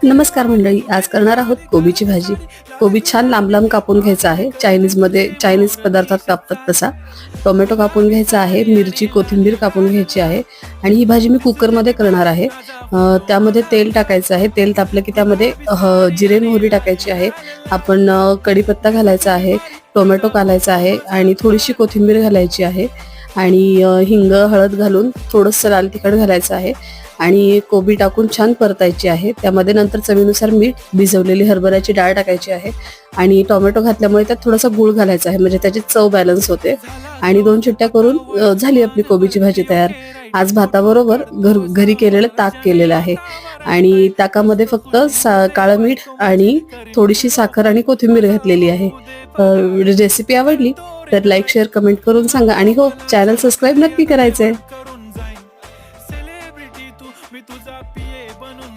नमस्कार मंडळी, आज करणार आहोत कोबीची भाजी. कोबी छान लांब लांब कापून घ्यायचा आहे, चायनीज पदार्थात कापतात तसा. टोमॅटो कापून घ्यायचा आहे, मिरची कोथिंबीर कापून घ्यायची आहे आणि ही भाजी मी कुकरमध्ये करणार आहे. त्यामध्ये तेल टाकायचं आहे. तेल तापलं की त्यामध्ये जिरे मोहरी टाकायची आहे. आपण कढीपत्ता घालायचा आहे, टोमॅटो घालायचा आहे आणि थोडीशी कोथिंबीर घालायची आहे आणि हिंग हळद घालून थोडंसं लाल तिखट घालायचं आहे आणि कोबी टाकून छान परतायची आहे. त्यामध्ये नंतर चवीनुसार मीठ, भिजवलेली हरभऱ्याची डाळ टाकायची आहे आणि टोमॅटो घातल्यामुळे त्यात थोडासा गूळ घालायचा आहे, म्हणजे त्याची चव बॅलन्स होते. आणि 2 शिट्ट्या करून झाली आपली कोबीची भाजी तयार. आज भाताबरोबर घरी केलेलं ताक केलेलं आहे आणि ताकामध्ये फक्त काळं मीठ आणि थोडीशी साखर आणि कोथिंबीर घातलेली आहे. रेसिपी आवडली तर लाईक, शेअर, कमेंट करून सांगा आणि हो, चॅनल सबस्क्राईब नक्की करायचंय. मी तुझा